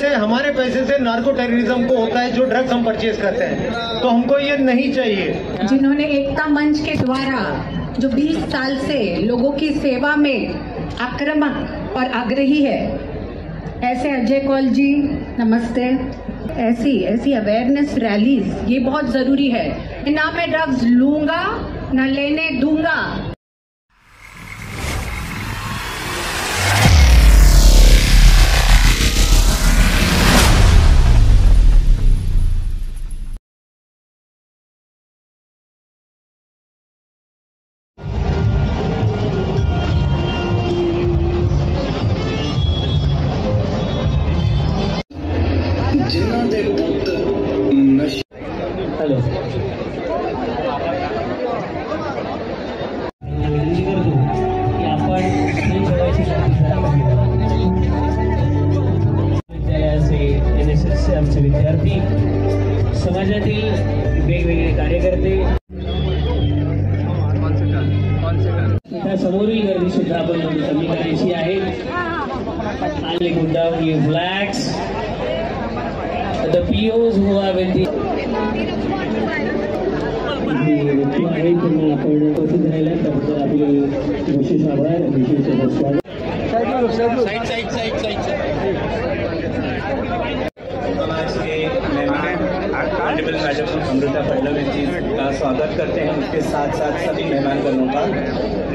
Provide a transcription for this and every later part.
से, हमारे पैसे से narco terrorism को होता है जो ड्रग्स हम परचेज करते हैं, तो हमको ये नहीं चाहिए। जिन्होंने एकता मंच के द्वारा जो 20 साल से लोगों की सेवा में आक्रामक और आग्रही है, ऐसे अजय कौल जी नमस्ते, ऐसी अवेयरनेस रैलीज ये बहुत जरूरी है। ना मैं ड्रग्स लूंगा ना लेने दूंगा। हेलो आमचे विद्यार्थी, समाजातील वेगवेगळे कार्यकर्ते, त्या समोरील गर्दी सुद्धा आपण कमी करायची आहे। आणि गुंडा flags the POs who are with the आहे त्यांना आपण उपस्थित राहिला त्याबद्दल आपले विशेष आभार, विशेष स्वागत। समाज के मेहमान ऑनरेबल मैडम अमृता फडणवीस जी का स्वागत करते हैं, उसके साथ साथ सभी मेहमानगणों का।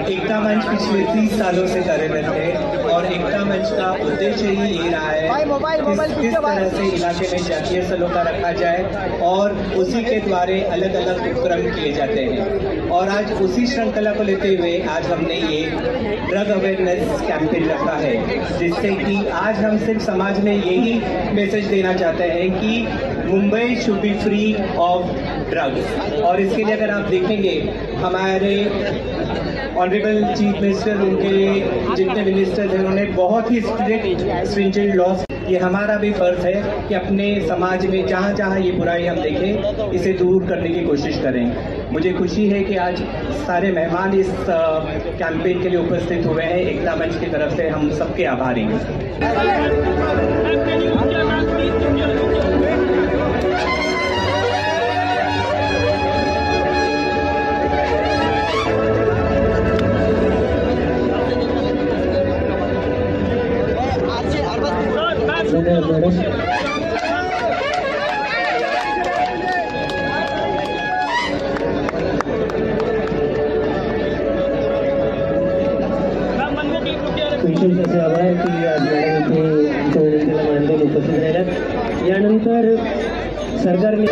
एकता मंच पिछले 30 सालों से कार्यरत है और एकता मंच का उद्देश्य ही ये रहा है किस तरह से इलाके में जातीय सलोखा रखा जाए और उसी के द्वारा अलग अलग उपक्रम किए जाते हैं। और आज उसी श्रृंखला को लेते हुए आज हमने ये ड्रग अवेयरनेस कैंपेन रखा है, जिससे कि आज हम सिर्फ समाज में यही मैसेज देना चाहते हैं कि Mumbai should be free of drugs. और इसके लिए अगर आप देखेंगे हमारे ऑनरेबल चीफ मिनिस्टर, उनके जितने मिनिस्टर हैं, उन्होंने बहुत ही स्ट्रिक्ट स्ट्रिंजेंट लॉज। ये हमारा भी फर्ज है कि अपने समाज में जहाँ जहाँ ये बुराई हम देखें इसे दूर करने की कोशिश करें। मुझे खुशी है कि आज सारे मेहमान इस कैंपेन के लिए उपस्थित हुए हैं। एकता मंच की तरफ से हम सबके आभारी हैं। विशेष असे आभार की आज मॅडम इथे आमच्या विनंतीला मानून उपस्थित राहिल्यात। यानंतर सरकारने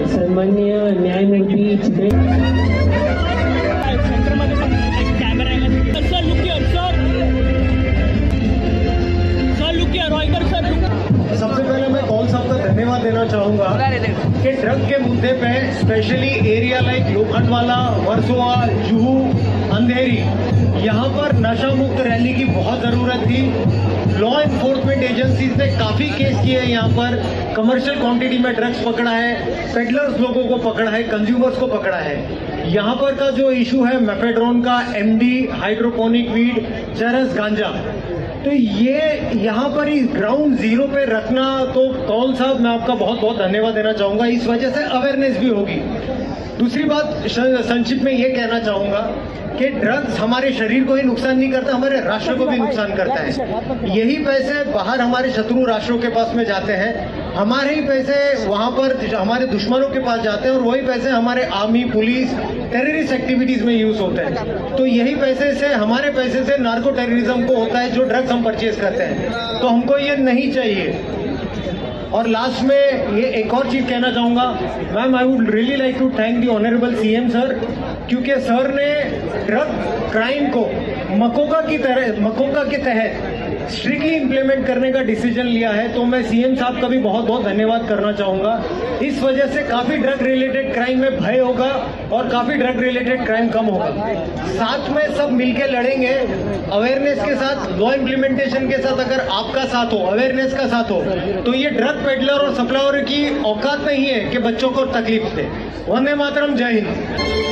सन्माननीय न्यायमूर्ती चित्रे सबसे पहले मैं कौल साहब का धन्यवाद देना चाहूंगा कि ड्रग के मुद्दे पे specially area like Lokhandwala, Versova, Juhu, Andheri, यहाँ पर नशा मुक्त रैली की बहुत जरूरत थी। लॉ एनफोर्समेंट एजेंसीज ने काफी केस किए हैं, यहाँ पर कमर्शियल क्वांटिटी में ड्रग्स पकड़ा है, पेडलर्स लोगों को पकड़ा है, कंज्यूमर्स को पकड़ा है। यहाँ पर का जो इशू है मेफेड्रोन का, एमडी, हाइड्रोपोनिक वीड, चरस, गांजा, तो ये यहाँ पर ही ग्राउंड जीरो पे रखना, तो कौल साहब मैं आपका बहुत बहुत धन्यवाद देना चाहूंगा। इस वजह से अवेयरनेस भी होगी। दूसरी बात संक्षिप्त में ये कहना चाहूंगा कि ड्रग्स हमारे शरीर को ही नुकसान नहीं करता, हमारे राष्ट्र को भी नुकसान करता है। यही पैसे बाहर हमारे शत्रु राष्ट्रों के पास में जाते हैं। हमारे ही पैसे वहां पर हमारे दुश्मनों के पास जाते हैं और वही पैसे हमारे आर्मी, पुलिस, टेररिस्ट एक्टिविटीज में यूज होते हैं। तो यही पैसे से, हमारे पैसे से नार्को टेररिज्म को होता है, जो ड्रग्स हम परचेज करते हैं। तो हमको ये नहीं चाहिए। और लास्ट में ये एक और चीज कहना चाहूंगा, ma'am, I would really like to thank the honourable CM sir, क्योंकि सर ने ड्रग क्राइम को मकोका के तहत स्ट्रिक्टली इंप्लीमेंट करने का डिसीजन लिया है। तो मैं सीएम साहब का भी बहुत बहुत धन्यवाद करना चाहूंगा। इस वजह से काफी ड्रग रिलेटेड क्राइम में भय होगा और काफी ड्रग रिलेटेड क्राइम कम होगा। साथ में सब मिलकर लड़ेंगे, अवेयरनेस के साथ, लॉ इम्प्लीमेंटेशन के साथ। अगर आपका साथ हो, अवेयरनेस का साथ हो, तो ये ड्रग पेडलर और सप्लायर की औकात नहीं है कि बच्चों को तकलीफ दे। वंदे मातरम, जय हिंद।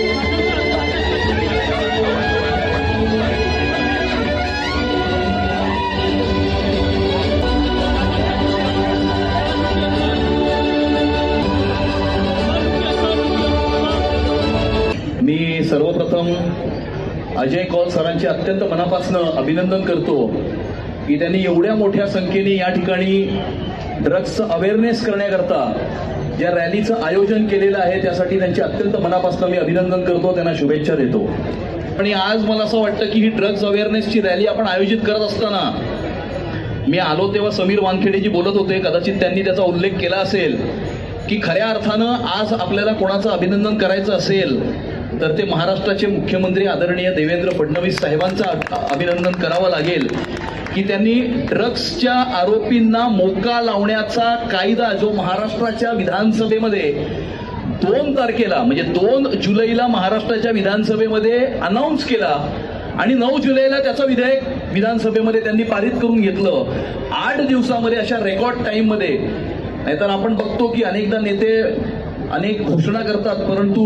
मी सर्वप्रथम अजय कौल सरांचे अत्यंत मनापासून अभिनंदन करतो की त्यांनी एवढ्या मोठ्या संख्येने या ठिकाणी ड्रग्स अवेअरनेस करण्याकरता ज्या रॅलीचं आयोजन केलेलं आहे त्यासाठी त्यांचे अत्यंत मनापासून मी अभिनंदन करतो, त्यांना शुभेच्छा देतो। आणि आज मला असं वाटतं की ही ड्रग्स अवेअरनेसची रॅली आपण आयोजित करत असताना मी आलो तेव्हा समीर वानखेडेजी बोलत होते, कदाचित त्यांनी त्याचा उल्लेख केला असेल की खऱ्या अर्थानं आज आपल्याला कोणाचं अभिनंदन करायचं असेल तर ते महाराष्ट्राचे मुख्यमंत्री आदरणीय देवेंद्र फडणवीस साहेबांचं अभिनंदन करावं लागेल की त्यांनी ड्रग्सच्या आरोपींना मोका लावण्याचा कायदा जो महाराष्ट्राच्या विधानसभेमध्ये 2 तारखेला म्हणजे 2 जुलैला महाराष्ट्राच्या विधानसभेमध्ये अनाऊन्स केला आणि 9 जुलैला त्याचं विधेयक विधानसभेमध्ये त्यांनी पारित करून घेतलं 8 दिवसामध्ये, अशा रेकॉर्ड टाइम मध्ये। नाहीतर आपण बघतो की अनेकदा नेते अनेक घोषणा करतात परंतु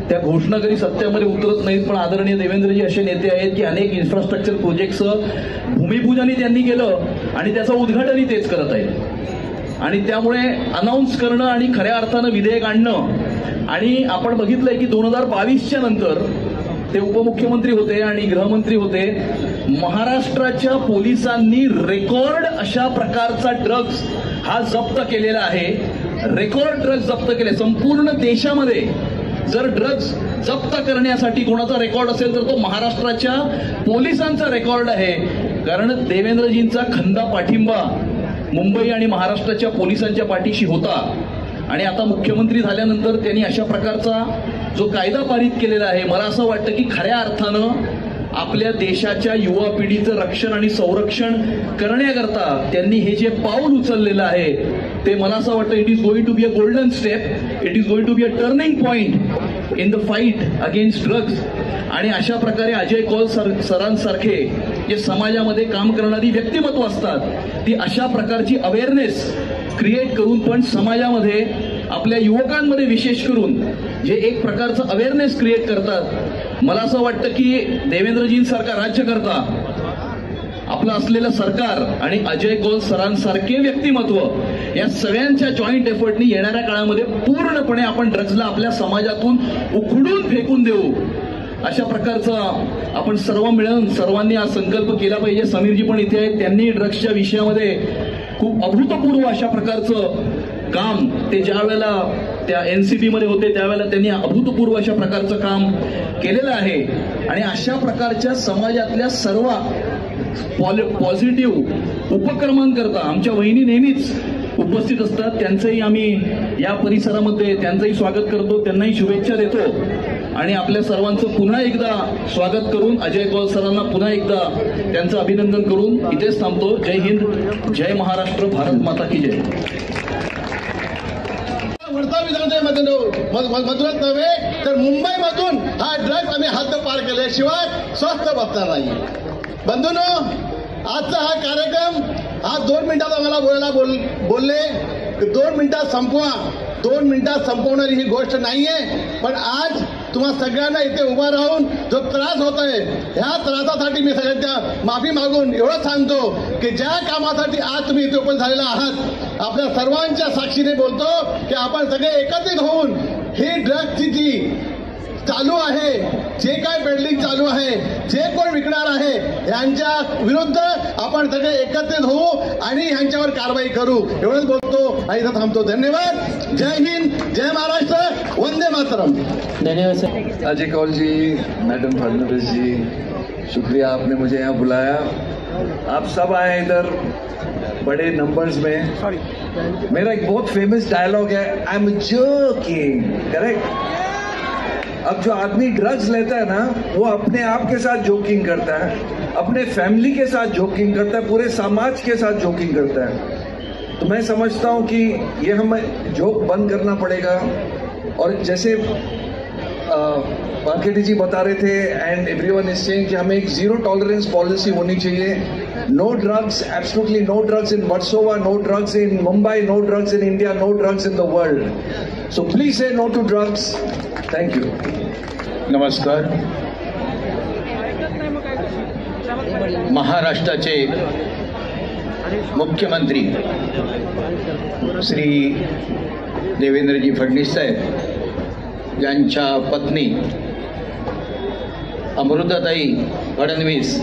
त्या घोषणा कधी सत्यामध्ये उतरत नाहीत। पण आदरणीय देवेंद्रजी असे नेते आहेत की अनेक इन्फ्रास्ट्रक्चर प्रोजेक्टचं भूमिपूजनही त्यांनी केलं आणि त्याचं उद्घाटनही तेच करत आहेत। आणि त्यामुळे अनाऊन्स करणं आणि खऱ्या अर्थानं विधेयक आणणं, आणि आपण बघितलंय की 2022च्या नंतर ते उपमुख्यमंत्री होते आणि गृहमंत्री होते, महाराष्ट्राच्या पोलिसांनी रेकॉर्ड अशा प्रकारचा ड्रग्ज हा जप्त केलेला आहे। रेकॉर्ड ड्रग्ज जप्त केले संपूर्ण देशामध्ये। जर ड्रग्ज जप्त करण्यासाठी कोणाचा रेकॉर्ड असेल तर तो महाराष्ट्राच्या पोलिसांचा रेकॉर्ड आहे, कारण देवेंद्रजींचा खंदा पाठिंबा मुंबई आणि महाराष्ट्राच्या पोलिसांच्या पाठीशी होता। आणि आता मुख्यमंत्री झाल्यानंतर त्यांनी अशा प्रकारचा जो कायदा पारित केलेला आहे, मला असं वाटतं की खऱ्या अर्थानं आपल्या देशाच्या युवा पिढीचं रक्षण आणि संरक्षण करण्याकरता त्यांनी हे जे पाऊल उचललेलं आहे ते मला असं वाटतं it is going to be a golden step, it is going to be a turning point in the fight against drugs. आणि अशा प्रकारे अजय कौल सरांसारखे जे समाजामध्ये काम करणारी व्यक्तिमत्व असतात ती अशा प्रकारची अवेअरनेस क्रिएट करून पण समाजामध्ये आपल्या युवकांमध्ये विशेष करून जे एक प्रकारचं अवेअरनेस क्रिएट करतात। मला असं वाटतं की देवेंद्रजींसारखा राज्यकर्ता, आपलं असलेलं सरकार आणि अजय कौल सरांसारखे व्यक्तिमत्व या सगळ्यांच्या जॉईंट एफर्टनी येणाऱ्या काळामध्ये पूर्णपणे आपण ड्रग्जला आपल्या समाजातून उखडून फेकून देऊ, अशा प्रकारचा आपण सर्व मिळून सर्वांनी हा संकल्प केला पाहिजे। समीरजी पण इथे आहेत, त्यांनी ड्रग्सच्या विषयामध्ये खूप अभूतपूर्व अशा प्रकारचं काम ते ज्या वेळेला त्या एनसीबी मध्ये होते त्यावेळेला त्यांनी अभूतपूर्व अशा प्रकारचं काम केलेलं आहे। आणि अशा प्रकारच्या समाजातल्या सर्व पॉझिटिव्ह उपक्रमांकरता आमच्या वहिनी नेहमीच उपस्थित असतात, त्यांचंही आम्ही या परिसरामध्ये त्यांचंही स्वागत करतो, त्यांनाही शुभेच्छा देतो आणि आपल्या सर्वांचं पुन्हा एकदा स्वागत करून अजय कौल सरांना पुन्हा एकदा त्यांचं अभिनंदन करून इथेच थांबतो। जय हिंद, जय महाराष्ट्र, भारत माता की जय। वर्धा विधानसभेमधूनच नव्हे तर मुंबईमधून हा ड्रग्ज आम्ही हद्दपार केल्याशिवाय स्वस्थ बसणार नाही। बंधूंनो, आजचा हा कार्यक्रम हा 2 मिनिटाचा मला बोलले 2 मिनिटात संपवा, 2 मिनिटात संपवणारी ही गोष्ट नाहीये। पण आज तुम्हा सगळ्यांना इथे उभा राहून जो त्रास होत आहे ह्या त्रासासाठी मी सगळ्यांच्या माफी मागून एवढं सांगतो की ज्या कामासाठी आज तुम्ही इथे उपस्थित झालेला आहात, आपल्या सर्वांच्या साक्षीने बोलतो की आपण सगळे एकत्रित होऊन ही ड्रग्जची जी चालू आहे, जे काय पेडलिंग चालू आहे, जे कोण विकणार आहे यांच्या विरुद्ध आपण सगळे एकत्रित होऊ आणि यांच्यावर कारवाई करू. एवढंच बोलतो आणि इथं थांबतो. धन्यवाद. जय हिंद, जय महाराष्ट्र, वंदे मातरम. धन्यवाद सर. अजय कौल जी, मैडम फडणवीस जी, शुक्रिया आपने मुझे यहाँ बुलाया. आप सब आए इधर बड़े नंबर्स में. मेरा एक बहुत फेमस डायलॉग है, आई एम जोकिंग, करेक्ट. अब जो आदमी ड्रग्स लेता है ना, वो अपने आप के साथ जोकिंग करता है, अपने फैमिली के साथ जोकिंग करता है, पूरे समाज के साथ जोकिंग करता है. तो मैं समझता हूं कि ये हमें जोक बंद करना पड़ेगा. और जैसे मार्केटी जी बता रहे थे एंड एवरीवन इज सेइंग कि हमें एक जीरो टॉलरेंस पॉलिसी होनी चाहिए. No drugs, absolutely no drugs in Versova, no drugs in Mumbai, no drugs in India, no drugs in the world. So please say no to drugs. Thank you. नमस्कार. महाराष्ट्राचे मुख्यमंत्री श्री देवेंद्रजी फडणवीस साहेब यांच्या पत्नी अमृताताई फडणवीस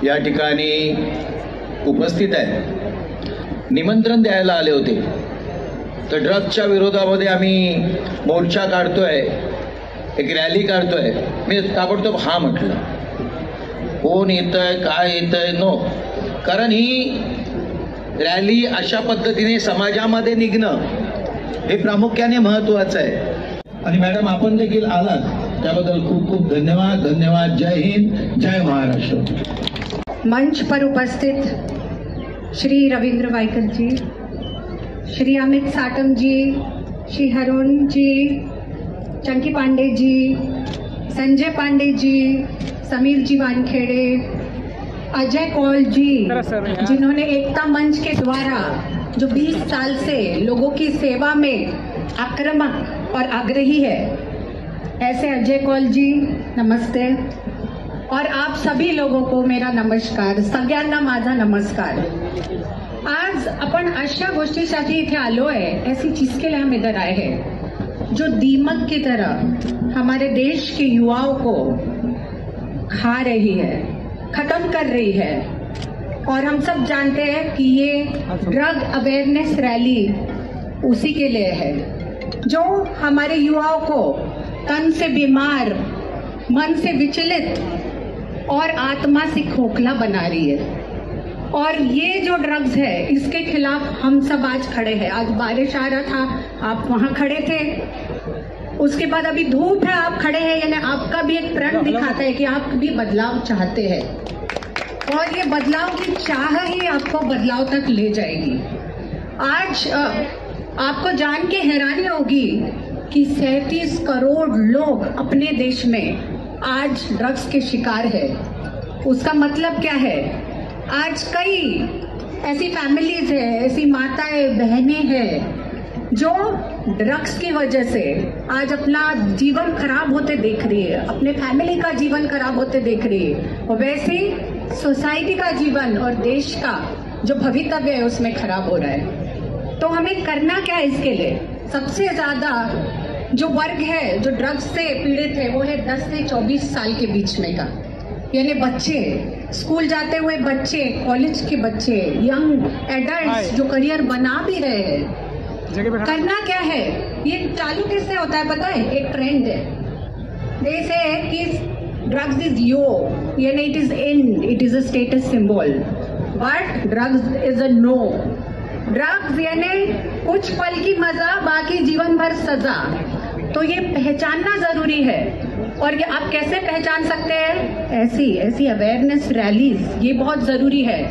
या ठिकाणी उपस्थित आहे. निमंत्रण द्यायला आले होते. तर ड्रग्सच्या विरोधामध्ये आम्ही मोर्चा काढतोय, एक रॅली काढतोय. मी ताबडतोब हा म्हटलं. कोण येतंय, काय येतंय, नो. कारण ही रॅली अशा पद्धतीने समाजामध्ये निघणं हे प्रामुख्याने महत्वाचं आहे. आणि मॅडम आपण देखील आलात त्याबद्दल खूप खूप धन्यवाद. धन्यवाद. जय हिंद, जय महाराष्ट्र. मंच पर उपस्थित श्री रविंद्र वायकर जी, श्री अमित साटम जी, श्री हरुण जी, चंकी पांडे जी, संजय पांडे जी, समीर जी वानखेड़े, अजय कौल जी, जिन्होंने एकता मंच के द्वारा जो 20 साल से लोगों की सेवा में आक्रामक और आग्रही है, ऐसे अजय कौल जी नमस्ते. और आप सभी लोगों को मेरा नमस्कार. सगळ्यांना माझा नमस्कार. आज आपण अशा गोष्टीसाठी इथे आलोय, ऐसी चीज के लिए हम इधर आए हैं जो दीमक की तरह हमारे देश के युवाओं को खा रही है, खत्म कर रही है. और हम सब जानते हैं कि ये ड्रग अवेयरनेस रैली उसी के लिए है जो हमारे युवाओं को तन से बीमार, मन से विचलित और आत्मा से खोखला बना रही है. और ये जो ड्रग्स है इसके खिलाफ हम सब आज खड़े हैं. आज बारिश आ रहा था, आप वहां खड़े थे. उसके बाद अभी धूप है, आप खड़े हैं. यानी आपका भी एक प्रण दिखाता है कि आप भी बदलाव चाहते हैं. और ये बदलाव की चाह ही आपको बदलाव तक ले जाएगी. आज आपको जान के हैरानी होगी कि 37 करोड़ लोग अपने देश में आज ड्रग्स के शिकार है. उसका मतलब क्या है? आज कई ऐसी फैमिलीज है, ऐसी माताएं बहनें हैं जो ड्रग्स की वजह से आज अपना जीवन खराब होते देख रही है, अपने फैमिली का जीवन खराब होते देख रही है. और वैसे ही सोसाइटी का जीवन और देश का जो भवितव्य है उसमें खराब हो रहा है. तो हमें करना क्या है इसके लिए? सबसे ज्यादा जो वर्ग है जो ड्रग्स से पीड़ित है वो है 10 से 24 साल के बीच में का. यानी बच्चे, स्कूल जाते हुए बच्चे, कॉलेज के बच्चे, यंग एडल्ट्स जो करियर बना भी रहे हैं. करना क्या है? ये चालू किससे होता है पता है? एक ट्रेंड है. जैसे कि ड्रग्स इज यो, यानी it is in, it is a status symbol. But drugs is a no. Drugs यानी कुछ पल की मजा, बाकी जीवन भर सजा. तो ये पहचानना जरूरी है. और ये आप कैसे पहचान सकते हैं? ऐसी अवेयरनेस रैलीज, ये बहुत जरूरी है.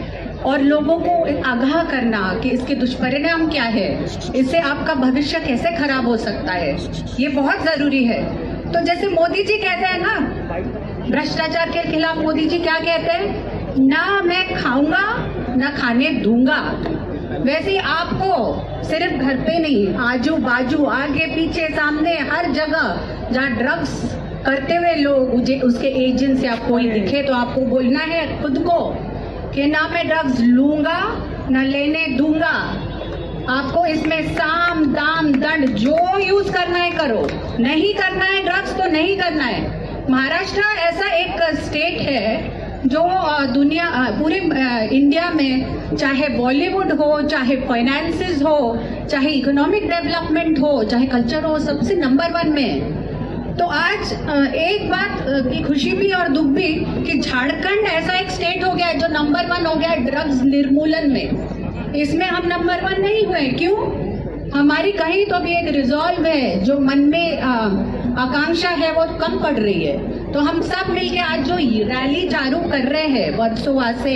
और लोगों को आगाह करना कि इसके दुष्परिणाम क्या है, इससे आपका भविष्य कैसे खराब हो सकता है, ये बहुत जरूरी है. तो जैसे मोदी जी कहते हैं ना, भ्रष्टाचार के खिलाफ मोदी जी क्या कहते हैं? ना मैं खाऊंगा ना खाने दूंगा. वैसे ही आपको सिर्फ घर पे नहीं, आजू बाजू, आगे पीछे, सामने, हर जगह जहाँ ड्रग्स करते हुए लोग, उसके एजेंट या कोई दिखे तो आपको बोलना है खुद को कि ना मैं ड्रग्स लूंगा ना लेने दूंगा. आपको इसमें साम दाम दंड जो यूज करना है करो, नहीं करना है ड्रग्स तो नहीं करना है। महाराष्ट्र ऐसा एक स्टेट है जो पूरे इंडिया में चाहे बॉलीवुड हो, चाहे फाइनेंसेस हो, चाहे इकोनॉमिक डेवलपमेंट हो, चाहे कल्चर हो, सबसे नंबर 1 में। तो आज एक बात की खुशी भी और दुख भी कि झारखंड ऐसा एक स्टेट हो गया है जो नंबर 1 हो गया है ड्रग्स निर्मूलन में। इसमें हम नंबर 1 नहीं हुए, क्यों? हमारी कहीं तो भी एक रिजॉल्व है, जो मन में आकांक्षा है वो कम पड़ रही है। तो हम सब मिलके आज जो रैली चालू कर रहे हैं वर्सोवा से,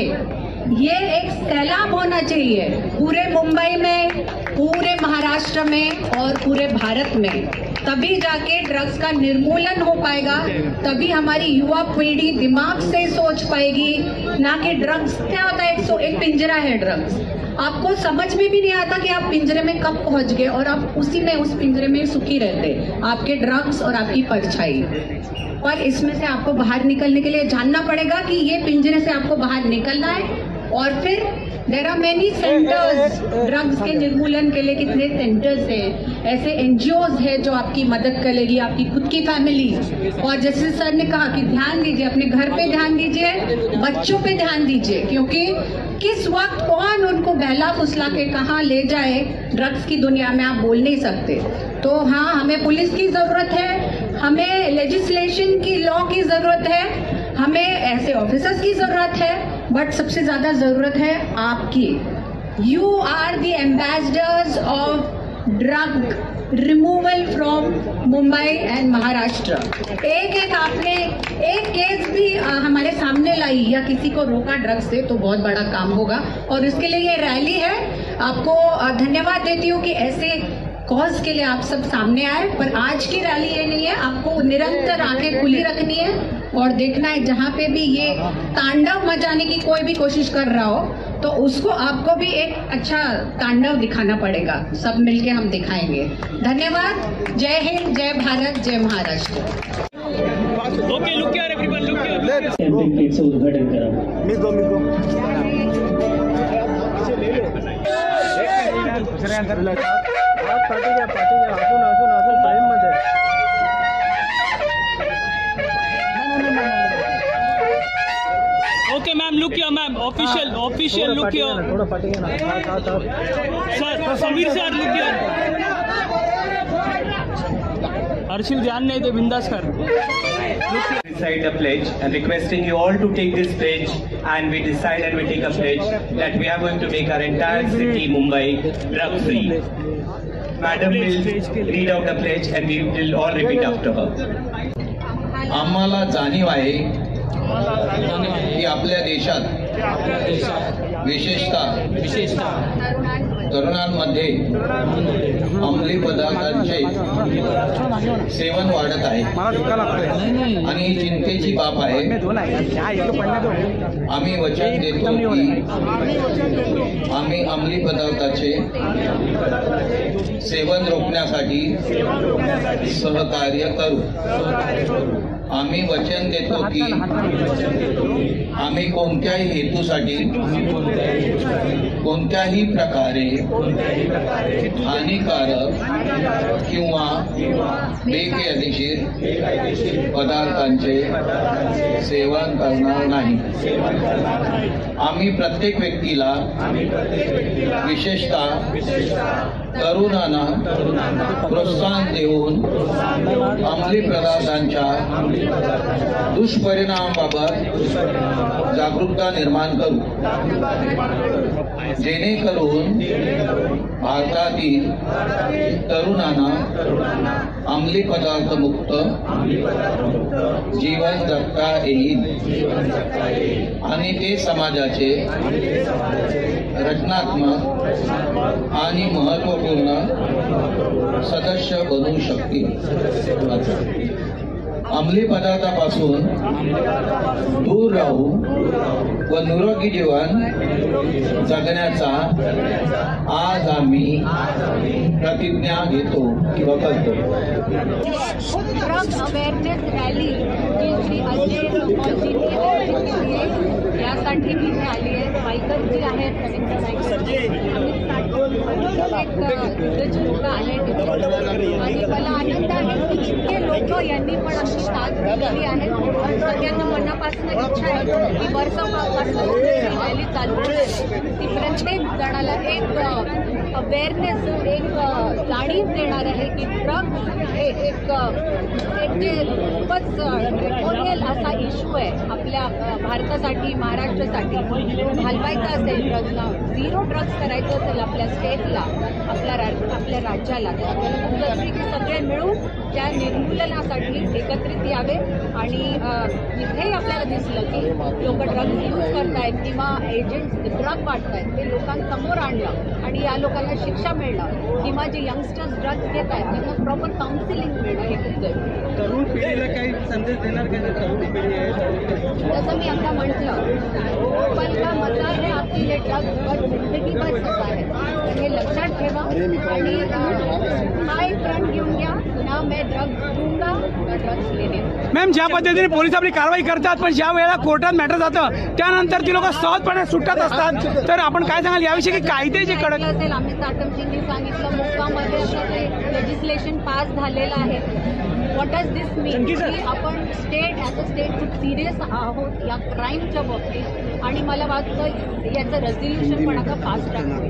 ये एक सैलाब होना चाहिए पूरे मुंबई में, पूरे महाराष्ट्र में और पूरे भारत में। तभी जाके ड्रग्स का निर्मूलन हो पाएगा, तभी हमारी युवा पीढ़ी दिमाग से सोच पाएगी, ना कि ड्रग्स क्या होता है। एक पिंजरा है ड्रग्स, आपको समझ में भी नहीं आता कि आप पिंजरे में कब पहुंच गए और आप उसी में उस पिंजरे में सुखी रहते, आपके ड्रग्स और आपकी परछाई। पर इसमें से आपको बाहर निकलने के लिए जानना पड़ेगा कि ये पिंजरे से आपको बाहर निकलना है। और फिर there are many centres, drugs के निर्मूलन के लिए कितने सेंटर्स हैं, ऐसे एनजीओज है जो आपकी मदद करेगी, आपकी खुद की फैमिली। और जैसे सर ने कहा कि ध्यान दीजिए, अपने घर पे ध्यान दीजिए, बच्चों पे ध्यान दीजिए, क्योंकि किस वक्त कौन उनको बहला फुसला के कहाँ ले जाए ड्रग्स की दुनिया में आप बोल नहीं सकते। तो हाँ, हमें पुलिस की जरूरत है, हमें लेजिस्लेशन की लॉ की जरूरत है, हमें ऐसे ऑफिसर्स की जरूरत है, बट सबसे ज्यादा जरूरत है आपकी। You are the ambassadors of drug removal from Mumbai and Maharashtra. एक आपने एक केस भी हमारे सामने लाई या किसी को रोका ड्रग्स से तो बहुत बड़ा काम होगा। और इसके लिए ये रैली है, आपको धन्यवाद देती हूँ कि ऐसे कॉज के लिए आप सब सामने आए। पर आज की रैली ये नहीं है, आपको निरंतर आंखें खुली रखनी है और देखना है जहाँ पे भी ये तांडव मचाने की कोई भी कोशिश कर रहा हो तो उसको आपको भी एक अच्छा तांडव दिखाना पड़ेगा। सब मिलके हम दिखाएंगे। धन्यवाद। जय हिंद, जय भारत, जय Maharashtra. Okay, look here everyone, look here. Campaign किटचं उद्घाटन करा। मिस दो पाठी घ्या आपण टाइम मध्ये। Okay ma'am, look here ma'am, official look here. थोड़ा पाठी घ्या ना। Sir Sameer sir look here. Harshil ध्यान नहीं दे, बिंदास कर। Recite a pledge and requesting you all to take this pledge, and we decide and we take a pledge that we are going to make our entire city Mumbai drug free. Madam will read out the pledge and we will all repeat after her. आम्हाला जाणीव आहे की आपल्या देशात विशेषतः तरुणांमध्ये अंमली पदार्थांचे सेवन वाढत आहे आणि ही चिंतेची बाब आहे। आम्ही वचन देतो की आम्ही अंमली पदार्थाचे सेवन रोखण्यासाठी सहकार्य करू। आम्ही वचन देतो की आम्ही कोणत्याही हेतूसाठी कोणत्याही प्रकारे हानिकारक किंवा बेकायदेशीर पदार्थांचे सेवन करणार नाही। आम्ही प्रत्येक व्यक्तीला विशेषतः तरुणांना प्रोत्साहन देऊन अंमली पदार्थांच्या दुष्परिणामाबाबत जागरूकता निर्माण करू, जेणेकरून भारतातील तरुणांना अंमली पदार्थ मुक्त जीवन जगता येईल आणि ते समाजाचे रचनात्मक आणि महत्त्वपूर्ण सदस्य बनू शकतील। अंमली पदार्थापासून दूर राहू व निरोगी जीवन जगण्याचा आज आम्ही प्रतिज्ञा घेतो किंवा करतो। ड्रग अवेअरनेस रॅली जी श्री अजय यासाठी मी आली आहे। बायकर जे आहेत रवींद्र बायकर अमित साटम एक लोक आहेत आणि मला आनंद आहे की इतके लोक यांनी पण आमची साथ दिलेली आहे. सगळ्यांना मनापासून इच्छा आहे की वर्षापासून रॅली चालू ती प्रत्येक जणाला एक अवेअरनेस एक जाणीव देणार आहे की ड्रग्स एक जे खूपच मेमोरियल असा इश्यू आहे आपल्या भारतासाठी महाराष्ट्रासाठी. घालवायचं असेल ड्रग्सला, झिरो ड्रग्स करायचं असेल आपल्या स्टेटला आपल्या राज्याला तर की सगळे मिळून त्या निर्मूलनासाठी एकत्रित यावे. आणि इथेही आपल्याला दिसलं की लोक ड्रग्स यूज करतायत किंवा एजंट्स ड्रग वाटतायत ते लोकांसमोर आणलं आणि या लोकांना शिक्षा मिळणं किंवा जे यंगस्टर्स ड्रग्स घेत आहेत त्यांना प्रॉपर काउन्सिलिंग मिळणं हे खूप जरुरी. तरुण पिढीला काही संदेश देणार का? तरुण पिढी आहे जसं मी आता म्हटलं पल का मजा है आपकी ये ड्रग्स पर जिंदगी भर सजा है तर हे लक्षात ठेवा. आणि हा एक प्रण घेऊन घ्या ना मैं ड्रग्स दूंगा ना ड्रग्स लेने. मॅम, ज्या पद्धतीने पोलीस आपली कारवाई करतात पण ज्या वेळेला कोर्टात मॅटर जातं त्यानंतर ती लोक सहजपणे सुटत असतात तर आपण काय सांगाल याविषयी की कायदे जे कडक असेल आम्ही साटमजींनी सांगितलं मुक्कामध्ये असं ते लेजिस्लेशन पास झालेलं आहे. व्हॉट डज दिस मीन की आपण स्टेट ॲज अ स्टेट खूप सिरियस आहोत या क्राईमच्या बाबतीत आणि मला वाटतं याचं रेझोल्युशन पण आता फास्ट आहे.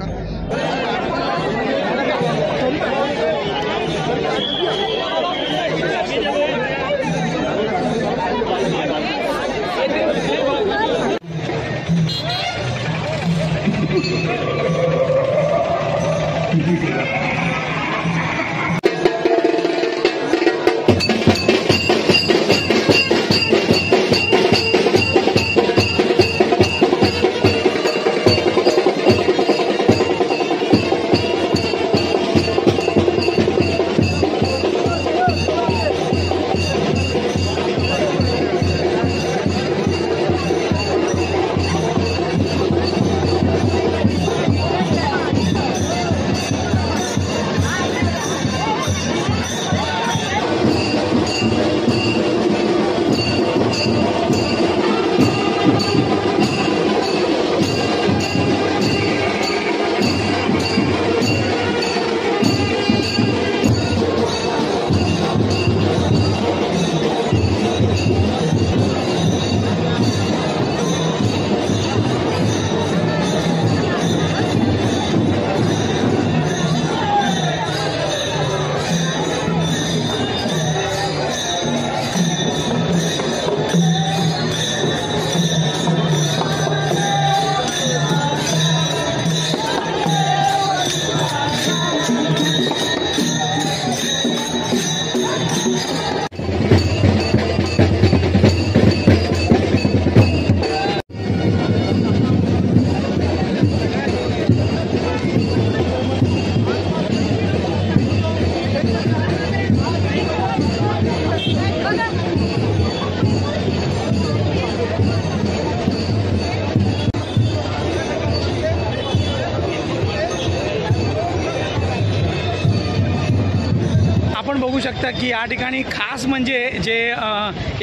आपण बघू शकता की या ठिकाणी खास म्हणजे जे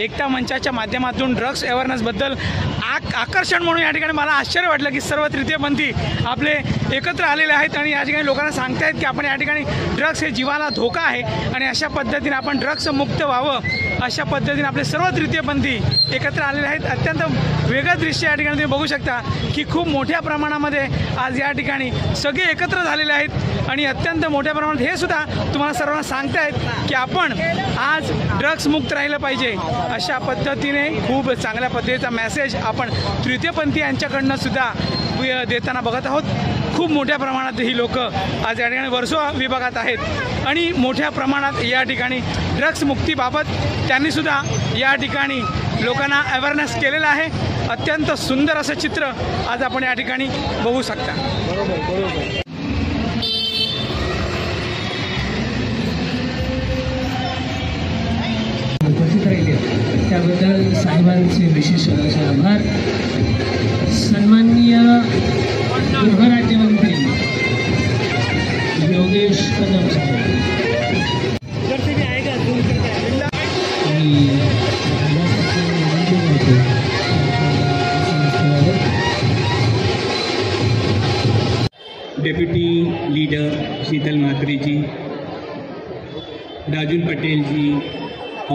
एकता मंचाच्या माध्यमातून ड्रग्स अवेअरनेसबद्दल आकर्षण म्हणून या ठिकाणी मला आश्चर्य वाटलं की सर्व तृतीयपंथी आपले एकत्र आलेले आहेत आणि या ठिकाणी लोकांना सांगतायत की आपण या ठिकाणी ड्रग्स हे जीवाला धोका आहे आणि अशा पद्धतीने आपण ड्रग्स मुक्त व्हावं अशा पद्धतीने आपले सर्व तृतीयपंथी एकत्र आलेले आहेत. अत्यंत वेगळं दृश्य या ठिकाणी तुम्ही बघू शकता की खूप मोठ्या प्रमाणामध्ये आज या ठिकाणी सगळे एकत्र झालेले आहेत आणि अत्यंत मोठ्या प्रमाणात हे सुद्धा तुम्हाला सर्वांना सांगतायत की आपण आज ड्रग्स मुक्त राहिलं पाहिजे. अशा पद्धतीने खूप चांगल्या पद्धतीचा मेसेज आपण तृतीयपंथी यांच्याकडनं सुद्धा देताना बघत आहोत. खूप मोठ्या प्रमाणात ही लोक आज या ठिकाणी वर्सोवा विभागात आहेत आणि मोठ्या प्रमाणात या ठिकाणी ड्रग्स मुक्तीबाबत त्यांनीसुद्धा या ठिकाणी लोकांना अवेअरनेस केलेलं आहे. अत्यंत सुंदर असं चित्र आज आपण या ठिकाणी बघू शकता. त्याबद्दल साहेबांचे विशेष असे आभार. सन्माननीय गृहराज्यमंत्री योगेश कदम साहेब डेप्यूटी लीडर शीतल मात्री जी, राजुल पटेल जी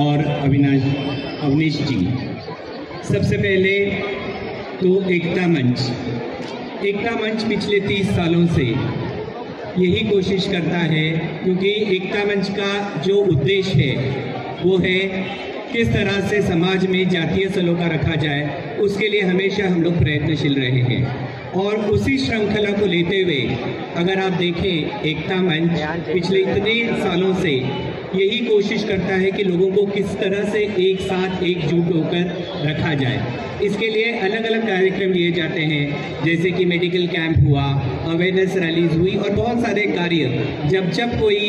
और अवनीश जी। सबसे पहले तो एकता मंच पिछले 30 सालों से यही कोशिश करता है, क्योंकि एकता मंच का जो उद्देश्य है वो है किस तरह से समाज में जातीय सलोखा रखा जाए, उसके लिए हमेशा हम लोग प्रयत्नशील रहे हैं। और उसी श्रृंखला को लेते हुए अगर आप देखें, एकता मंच पिछले इतने सालों से यही कोशिश करता है कि लोगों को किस तरह से एक साथ एकजुट होकर रखा जाए। इसके लिए अलग अलग कार्यक्रम लिए जाते हैं, जैसे कि मेडिकल कैंप हुआ, अवेयरनेस रैलीज हुई और बहुत सारे कार्य। जब कोई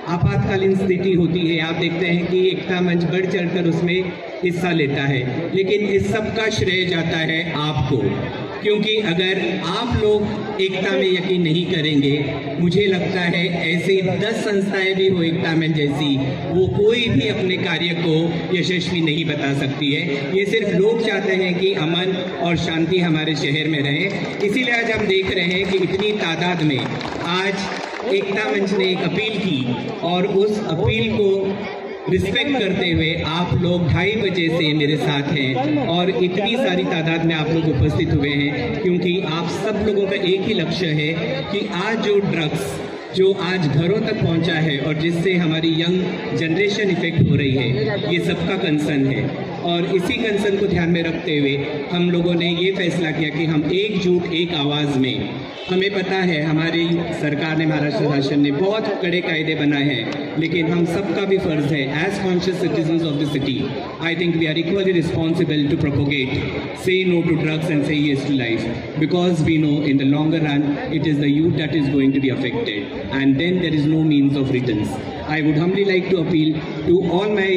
आपातकालीन स्थिति होती है, आप देखते हैं कि एकता मंच बढ़ चढ़कर उसमें हिस्सा लेता है। लेकिन इस सब का श्रेय जाता है आपको, क्योंकि अगर आप लोग एकता में यकीन नहीं करेंगे, मुझे लगता है ऐसे 10 संस्थाएं भी हो एकता मंच जैसी, वो कोई भी अपने कार्य को यशस्वी नहीं बता सकती है। ये सिर्फ लोग चाहते हैं कि अमन और शांति हमारे शहर में रहे। इसीलिए आज हम देख रहे हैं कि इतनी तादाद में आज एकता मंच ने एक अपील की, और उस अपील को रिस्पेक्ट करते हुए आप लोग 2:30 बजे से मेरे साथ हैं और इतनी सारी तादाद में आप लोग उपस्थित हुए हैं, क्योंकि आप सब लोगों का एक ही लक्ष्य है कि आज जो ड्रग्स जो आज घरों तक पहुंचा है और जिससे हमारी यंग जनरेशन इफेक्ट हो रही है, ये सबका कंसर्न है। और इसी कंसर्न को ध्यान में रखते हुए हम लोगों ने ये फैसला किया कि हम एकजुट एक आवाज़ में, हमें पता है हमारी सरकार ने, महाराष्ट्र शासन ने बहुत कड़े कायदे बनाए हैं, लेकिन हम सबका भी फर्ज है as conscious citizens of the city, I think we are equally responsible to propagate, say no to drugs and say yes to life, because we know in the longer run it is the youth that is going to be affected, and then there is no means of returns. I would humbly like to appeal to all my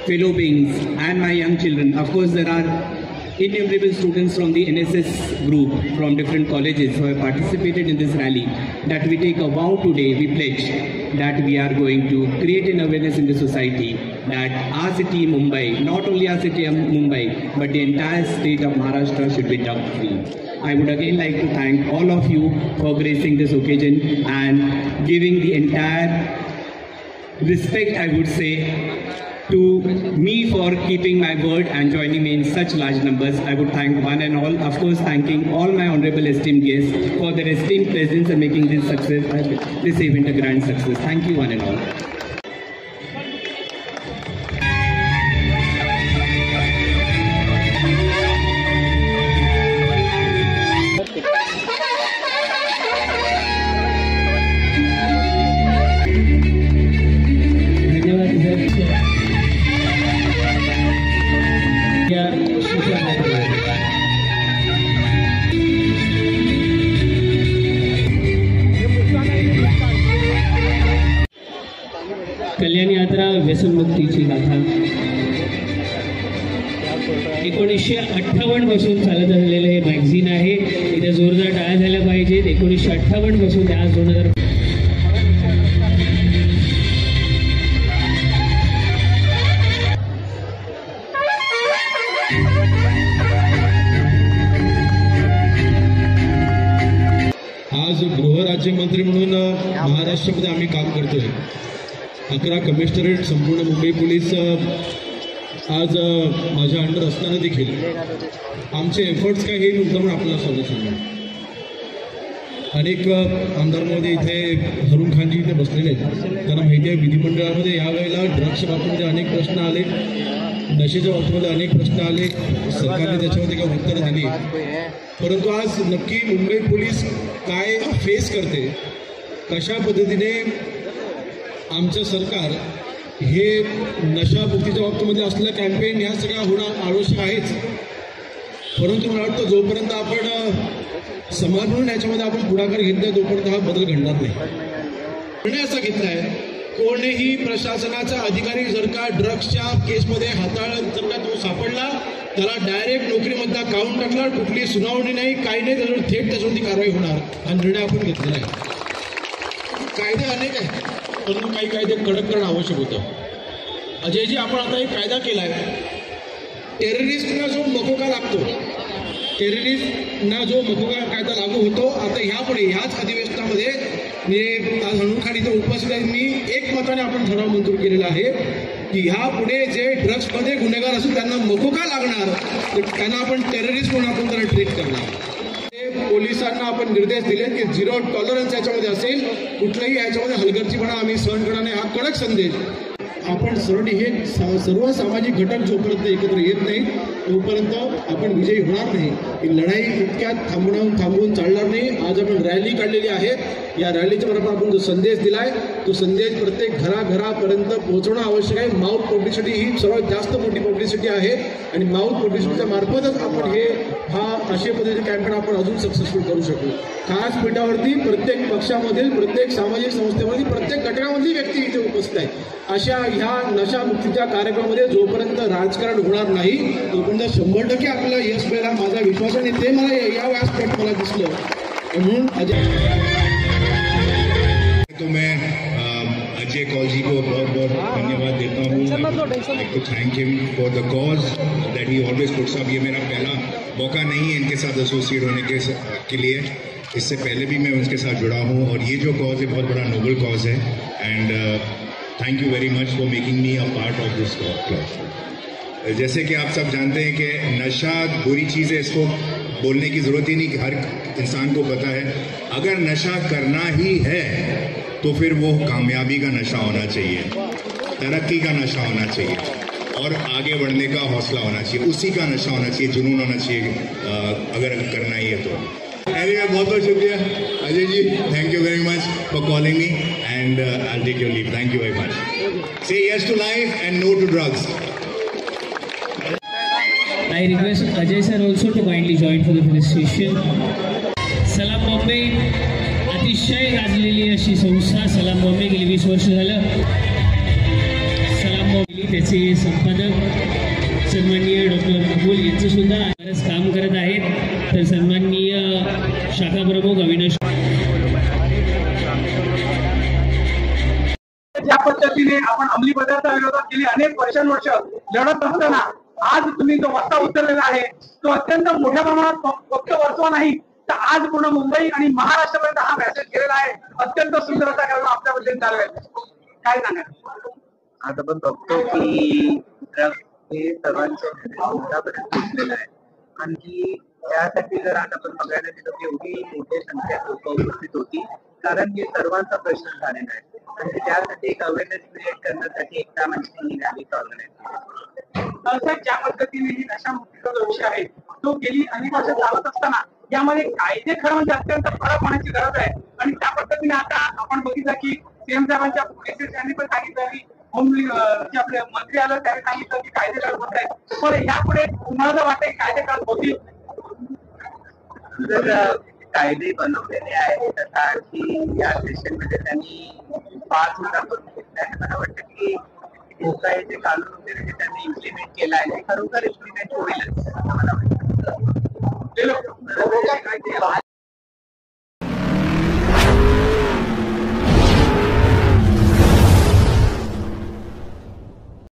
fellow beings and my young children. Of course, there are innumerable students from the NSS group from different colleges who have participated in this rally, that we take a vow today, we pledge that we are going to create an awareness in the society that our city Mumbai, not only our city Mumbai, but the entire state of Maharashtra should be drug free. I would again like to thank all of you for gracing this occasion and giving the entire respect, I would say, to me for keeping my word and joining me in such large numbers. I would thank one and all, of course thanking all my honorable esteemed guests for their esteemed presence and making this event a grand success. Thank you one and all. कल्याण यात्रा व्यसनमुक्तीची गाथा 1958 पासून चालत असलेलं हे magazine आहे. इथे जोरदार टाळ्या झाल्या पाहिजेत. 1958 पासून ते आज 2000 आज गृहराज्यमंत्री म्हणून महाराष्ट्रामध्ये आम्ही काम करतोय. 11 कमिशनरेट संपूर्ण मुंबई पोलीस आज माझ्या अंडर असताना देखील आमचे एफर्ट्स काय हे नव्हतं म्हणून आपल्याला समजून सांगणार. अनेक आमदार महोदय इथे हरून खानजी इथे बसलेले आहेत. त्यांना माहिती आहे विधिमंडळामध्ये यावेळेला ड्रग्सच्या बाबतीमध्ये अनेक प्रश्न आले, नशेच्या बाबतीमध्ये अनेक प्रश्न आले. सरकारने त्याच्यामध्ये काही उत्तरं दिली, परंतु आज नक्की मुंबई पोलीस काय फेस करते, कशा पद्धतीने आमचं सरकार हे नशामुक्तीच्या बाबतीमध्ये असलेलं कॅम्पेन ह्या सगळ्या होणं आवश्यक आहेच. परंतु मला वाटतं जोपर्यंत आपण समाज म्हणून याच्यामध्ये आपण पुढाकार घेत नाही तोपर्यंत हा बदल घडणार नाही. निर्णय असा घेतला आहे, कोणीही प्रशासनाचा अधिकारी जर का ड्रग्सच्या केसमध्ये हाताळत जर का तो सापडला, त्याला डायरेक्ट नोकरीमधला काढून टाकणार, कुठली सुनावणी नाही, काही नाही, त्याच्यावर थेट त्याच्यावरती कारवाई होणार हा निर्णय आपण घेतलेला आहे. कायदे अनेक आहेत, परंतु काही कायदे कडक करणं आवश्यक होतं. अजयजी, आपण आता एक कायदा केला आहे, टेररिस्टला जो मकोका लागतो टेररिस्टना जो मकोका कायदा लागू होतो, आता ह्यापुढे ह्याच अधिवेशनामध्ये आज हनुखान इथं उपस्थित आहेत, मी एकमताने आपण ठराव मंजूर केलेला आहे की ह्या पुढे जे ड्रग्समध्ये गुन्हेगार असून त्यांना मकोका लागणार, त्यांना आपण टेररिस्ट म्हणून आपण त्यांना ट्रीट करणार. पोलिसांना आपण निर्देश दिले की 0 टॉलरन्स याच्यामध्ये असेल, कुठल्याही याच्यामध्ये हलगर्जीपणा आम्ही सहन करणार नाही, हा कडक संदेश. आपण सर्व सामाजिक घटक जोपर्यंत एकत्र येत नाही तोपर्यंत आपण विजयी होणार नाही. ही लढाई इतक्यात थांबवून चालणार नाही. आज आपण रॅली काढलेली आहे, या रॅलीच्या मार्फत आपण जो संदेश दिलाय तो संदेश प्रत्येक घराघरापर्यंत पोहोचवणं आवश्यक आहे. माउथ पब्लिसिटी ही सर्वात जास्त मोठी पब्लिसिटी आहे आणि माउथ पब्लिसिटीच्या मार्फतच आपण अशा पद्धतीचे कॅम्पेन आपण अजून सक्सेसफुल करू शकू. खास पीठावरती प्रत्येक पक्षामधील, प्रत्येक सामाजिक संस्थेमधील, प्रत्येक घटकामधली व्यक्ती इथे उपस्थित आहे. अशा ह्या नशामुक्तीच्या कार्यक्रमामध्ये जोपर्यंत राजकारण होणार नाही तोपर्यंत 100% आपल्याला यश मिळेल हा माझा विश्वास आहे. आणि ते मला या व्यासपीठात मला दिसलं म्हणून तो मैं अजय कौल जी को बहुत बहुत धन्यवाद देता हूँ. तो thank him for the cause that he always puts up. ये मेरा पहला मौका नहीं है इनके साथ एसोसिएट होने के लिए. इससे पहले भी मैं उनके साथ जुड़ा हूँ और ये जो कॉज है बहुत बड़ा नोबल कॉज है. End thank you very much for making me a part of this club. जैसे कि आप सब जानते हैं कि नशा बुरी चीज़ है, इसको बोलने की ज़रूरत ही नहीं कि हर इंसान को पता है. अगर नशा करना ही है तो फिर वो कामयाबी का नशा होना चाहिए, तरक्की का नशा होना चाहिए और आगे बढ़ने का हौसला होना चाहिए. उसी का नशा होना चाहिए, जुनून होना चाहिए अगर करना ही है तो. एनीवे बहुत बहुत शुक्रिया Ajay ji. Thank you very much for calling me and I will take your leave. Thank you very much. Say yes to life and no to drugs. I request Ajay sir also to kindly join for the felicitation. सलाम बॉम्बे अतिशय गाजलेली अशी संस्था सलाम बॉम्बे गेली 20 वर्ष झालं. सलाम बॉम्बे त्याचे संपादक सन्माननीय डॉक्टर अमोल यांचं सुद्धा बरंच काम करत आहेत. तर सन्माननीय शाखा प्रमुख अविनाश, ज्या पद्धतीने आपण अंमली पदार्थाविरोधात गेली अनेक वर्षानुवर्ष लढत असताना आज तुम्ही जो वस्ता उचललेला आहे तो अत्यंत मोठ्या प्रमाणात फक्त वर्सोवा नाही तर आज पूर्ण मुंबई आणि महाराष्ट्रापर्यंत हा मेसेज गेलेला आहे. अत्यंत सुंदर असा कार्यक्रम आपल्याबद्दल चालू आहे. काय सांगा? आज आपण बघतो की ड्रग्स हे सर्वांच्या घरापर्यंत पोहोचलेलं आहे आणि त्यासाठी जर आज आपण बघायला गेलो की एवढी मोठी संख्या लोक उपस्थित होती कारण हे सर्वांचा प्रश्न झालेला आहे आणि त्यासाठी एक अवेअरनेस क्रिएट करण्यासाठी एकता मंचने ही रॅली ऑर्गनाइज. ज्या पद्धतीने ही नशामुक्तीचा जो विषय आहे तो गेली अनेक वर्ष चालत असताना यामध्ये कायदे खरं म्हणजे अत्यंत कडक होण्याची गरज आहे आणि त्या पद्धतीने आता आपण बघितलं की सीएम साहेबांच्या मेसेज यांनी पण सांगितलं की जे आपले मंत्री आलं त्याने सांगितलं की कायदे कडक होत आहेत. पण यापुढे तुम्हाला जर वाटतं कायदे कडक होतील? जर कायदे बनवलेले आहेत आता की या सेशनमध्ये त्यांनी 5 मुद्दा करून घेतला आहे. मला वाटतं की जे कानून वगैरे जे त्यांनी इम्प्लिमेंट केलं आहे ते खरोखर इम्प्लिमेंट होईलच मला वाटतं.